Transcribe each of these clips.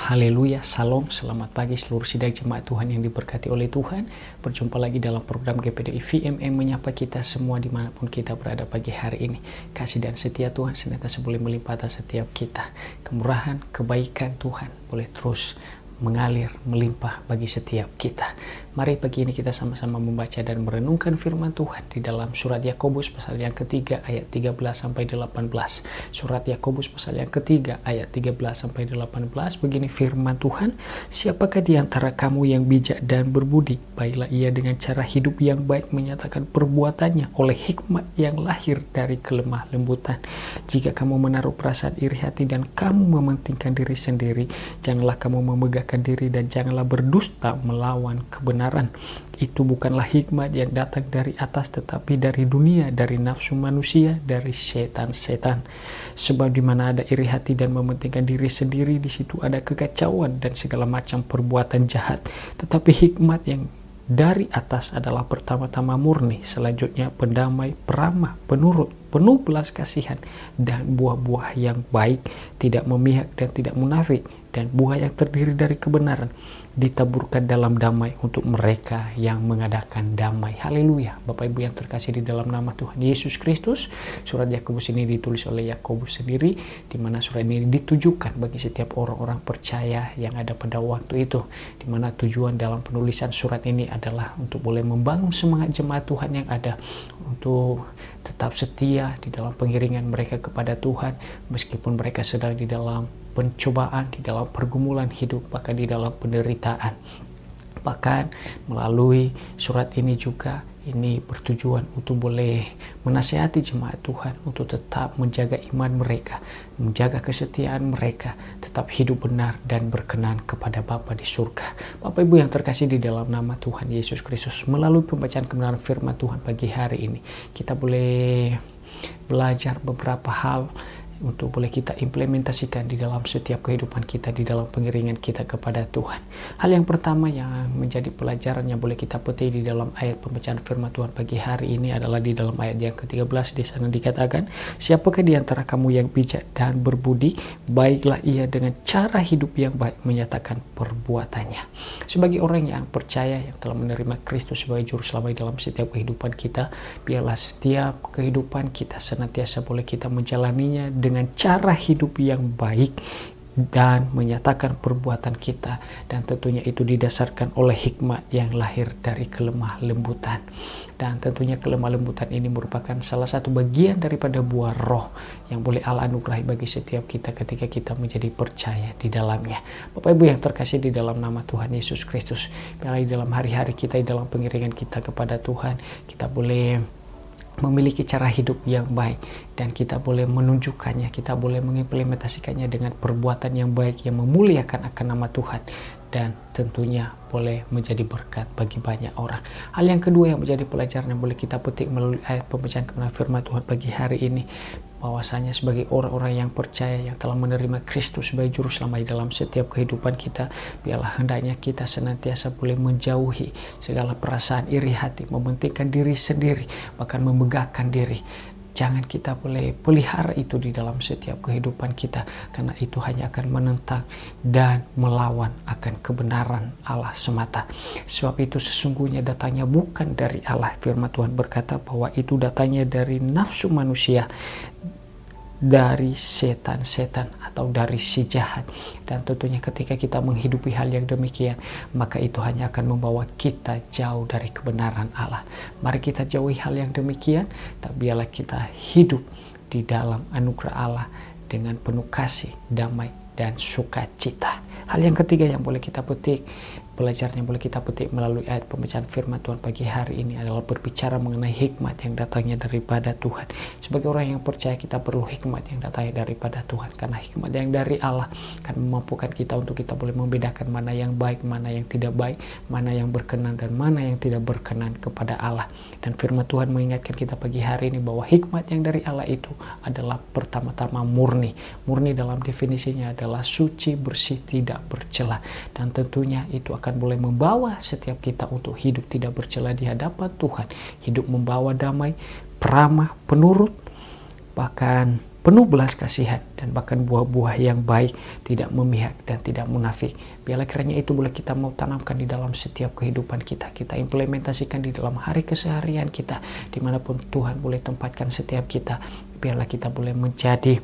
Haleluya, Salam, selamat pagi seluruh sidang jemaat Tuhan yang diberkati oleh Tuhan. Berjumpa lagi dalam program GPDI VMM menyapa kita semua dimanapun kita berada pagi hari ini. Kasih dan setia Tuhan senantiasa boleh melimpah atas setiap kita. Kemurahan, kebaikan Tuhan boleh terus mengalir, melimpah bagi setiap kita. Mari pagi ini kita sama-sama membaca dan merenungkan firman Tuhan di dalam surat Yakobus pasal yang ketiga ayat 13 sampai 18. Surat Yakobus pasal yang ketiga ayat 13 sampai 18. Begini firman Tuhan, siapakah di antara kamu yang bijak dan berbudi? Baiklah ia dengan cara hidup yang baik menyatakan perbuatannya oleh hikmat yang lahir dari kelemah lembutan. Jika kamu menaruh perasaan iri hati dan kamu mementingkan diri sendiri, janganlah kamu memegahkan diri dan janganlah berdusta melawan kebenaran. Itu bukanlah hikmat yang datang dari atas, tetapi dari dunia, dari nafsu manusia, dari setan-setan. Sebab di mana ada iri hati dan mementingkan diri sendiri, di situ ada kekacauan dan segala macam perbuatan jahat. Tetapi hikmat yang dari atas adalah pertama-tama murni, selanjutnya pendamai, peramah, penurut, penuh belas kasihan, dan buah-buah yang baik, tidak memihak dan tidak munafik, dan buah yang terdiri dari kebenaran ditaburkan dalam damai untuk mereka yang mengadakan damai. Haleluya. Bapak Ibu yang terkasih di dalam nama Tuhan Yesus Kristus, surat Yakobus ini ditulis oleh Yakobus sendiri, di mana surat ini ditujukan bagi setiap orang-orang percaya yang ada pada waktu itu, di mana tujuan dalam penulisan surat ini adalah untuk boleh membangun semangat jemaat Tuhan yang ada untuk tetap setia di dalam pengiringan mereka kepada Tuhan, meskipun mereka sedang di dalam pencobaan, di dalam pergumulan hidup, bahkan di dalam penderitaan. Bahkan melalui surat ini juga ini bertujuan untuk boleh menasihati jemaat Tuhan untuk tetap menjaga iman mereka, menjaga kesetiaan mereka, tetap hidup benar dan berkenan kepada Bapa di surga. Bapak Ibu yang terkasih di dalam nama Tuhan Yesus Kristus, melalui pembacaan kebenaran firman Tuhan pagi hari ini, kita boleh belajar beberapa hal untuk boleh kita implementasikan di dalam setiap kehidupan kita, di dalam pengiringan kita kepada Tuhan. Hal yang pertama yang menjadi pelajaran yang boleh kita petik di dalam ayat pembacaan firman Tuhan pagi hari ini adalah di dalam ayat yang ke-13. Di sana dikatakan, siapakah di antara kamu yang bijak dan berbudi? Baiklah ia dengan cara hidup yang baik menyatakan perbuatannya. Sebagai orang yang percaya, yang telah menerima Kristus sebagai juru selamat dalam setiap kehidupan kita, biarlah setiap kehidupan kita senantiasa boleh kita menjalaninya dengan cara hidup yang baik dan menyatakan perbuatan kita, dan tentunya itu didasarkan oleh hikmat yang lahir dari kelemah lembutan. Dan tentunya kelemah lembutan ini merupakan salah satu bagian daripada buah roh yang boleh Allah anugerahi bagi setiap kita ketika kita menjadi percaya di dalamnya. Bapak Ibu yang terkasih di dalam nama Tuhan Yesus Kristus, biarlah di dalam hari-hari kita, di dalam pengiringan kita kepada Tuhan, kita boleh memiliki cara hidup yang baik, dan kita boleh menunjukkannya, kita boleh mengimplementasikannya dengan perbuatan yang baik yang memuliakan akan nama Tuhan, dan tentunya boleh menjadi berkat bagi banyak orang. Hal yang kedua yang menjadi pelajaran yang boleh kita petik melalui ayat pembacaan kebenaran firman Tuhan pagi hari ini, bahwasanya sebagai orang-orang yang percaya, yang telah menerima Kristus sebagai juru selamat dalam setiap kehidupan kita, biarlah hendaknya kita senantiasa boleh menjauhi segala perasaan iri hati, mementingkan diri sendiri, bahkan memegahkan diri. Jangan kita boleh pelihara itu di dalam setiap kehidupan kita, karena itu hanya akan menentang dan melawan akan kebenaran Allah semata. Sebab itu sesungguhnya datangnya bukan dari Allah. Firman Tuhan berkata bahwa itu datangnya dari nafsu manusia, dari setan-setan atau dari si jahat. Dan tentunya ketika kita menghidupi hal yang demikian, maka itu hanya akan membawa kita jauh dari kebenaran Allah. Mari kita jauhi hal yang demikian, tapi biarlah kita hidup di dalam anugerah Allah dengan penuh kasih, damai, dan sukacita. Hal yang ketiga yang boleh kita petik, pelajaran yang boleh kita petik melalui ayat pembacaan firman Tuhan pagi hari ini adalah berbicara mengenai hikmat yang datangnya daripada Tuhan. Sebagai orang yang percaya, kita perlu hikmat yang datangnya daripada Tuhan, karena hikmat yang dari Allah akan memampukan kita untuk kita boleh membedakan mana yang baik, mana yang tidak baik, mana yang berkenan dan mana yang tidak berkenan kepada Allah. Dan firman Tuhan mengingatkan kita pagi hari ini bahwa hikmat yang dari Allah itu adalah pertama-tama murni. Murni dalam definisinya adalah suci, bersih, tidak bercela, dan tentunya itu akan boleh membawa setiap kita untuk hidup tidak bercela di hadapan Tuhan, hidup membawa damai, peramah, penurut, bahkan penuh belas kasihan dan bahkan buah-buah yang baik, tidak memihak dan tidak munafik. Biarlah kiranya itu boleh kita mau tanamkan di dalam setiap kehidupan kita. Kita implementasikan di dalam hari keseharian kita, dimanapun Tuhan boleh tempatkan setiap kita. Biarlah kita boleh menjadi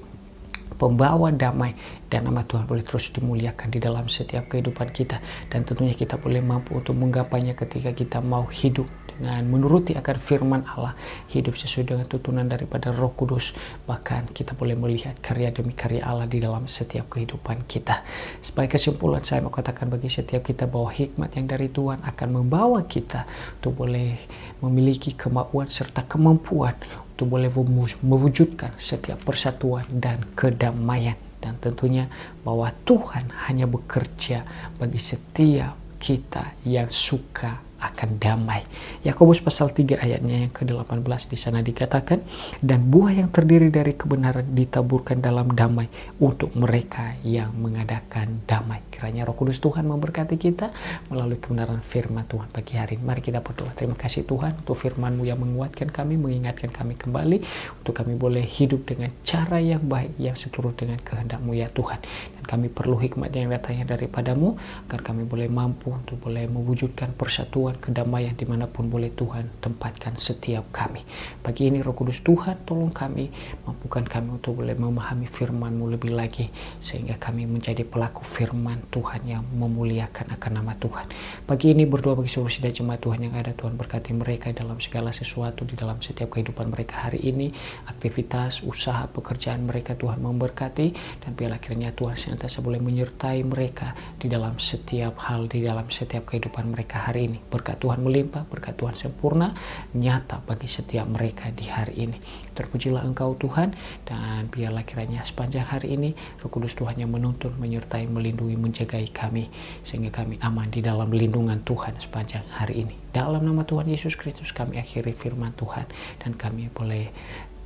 pembawa damai dan nama Tuhan boleh terus dimuliakan di dalam setiap kehidupan kita, dan tentunya kita boleh mampu untuk menggapainya ketika kita mau hidup dengan menuruti akan firman Allah, hidup sesuai dengan tuntunan daripada Roh Kudus. Bahkan kita boleh melihat karya demi karya Allah di dalam setiap kehidupan kita. Sebagai kesimpulan, saya mau katakan bagi setiap kita bahwa hikmat yang dari Tuhan akan membawa kita untuk boleh memiliki kemauan serta kemampuan untuk boleh mewujudkan setiap persatuan dan kedamaian. Dan tentunya bahwa Tuhan hanya bekerja bagi setiap kita yang suka akan damai. Yakobus pasal 3 ayatnya yang ke-18 di sana dikatakan, dan buah yang terdiri dari kebenaran ditaburkan dalam damai untuk mereka yang mengadakan damai. Kiranya Roh Kudus Tuhan memberkati kita melalui kebenaran firman Tuhan pagi hari ini. Mari kita berdoa. Terima kasih Tuhan untuk firman-Mu yang menguatkan kami, mengingatkan kami kembali untuk kami boleh hidup dengan cara yang baik, yang seturut dengan kehendak-Mu ya Tuhan. Dan kami perlu hikmat yang datangnya daripada-Mu agar kami boleh mampu untuk boleh mewujudkan persatuan, kedamaian dimanapun boleh Tuhan tempatkan setiap kami. Pagi ini Roh Kudus Tuhan tolong kami, mampukan kami untuk boleh memahami firman-Mu lebih lagi, sehingga kami menjadi pelaku firman Tuhan yang memuliakan akan nama Tuhan. Pagi ini berdoa bagi seluruh sidang jemaat Tuhan yang ada, Tuhan berkati mereka dalam segala sesuatu di dalam setiap kehidupan mereka hari ini, aktivitas, usaha, pekerjaan mereka Tuhan memberkati, dan biarlah kiranya Tuhan senantiasa boleh menyertai mereka di dalam setiap hal, di dalam setiap kehidupan mereka hari ini. Berkat Tuhan melimpah, berkat Tuhan sempurna, nyata bagi setiap mereka di hari ini. Terpujilah Engkau Tuhan, dan biarlah kiranya sepanjang hari ini Roh Kudus Tuhan yang menuntun, menyertai, melindungi, menjagai kami, sehingga kami aman di dalam lindungan Tuhan sepanjang hari ini. Dalam nama Tuhan Yesus Kristus kami akhiri firman Tuhan, dan kami boleh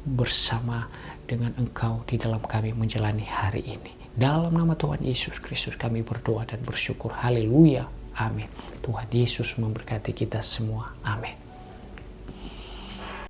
bersama dengan Engkau di dalam kami menjalani hari ini. Dalam nama Tuhan Yesus Kristus kami berdoa dan bersyukur. Haleluya. Amin. Tuhan Yesus memberkati kita semua. Amin.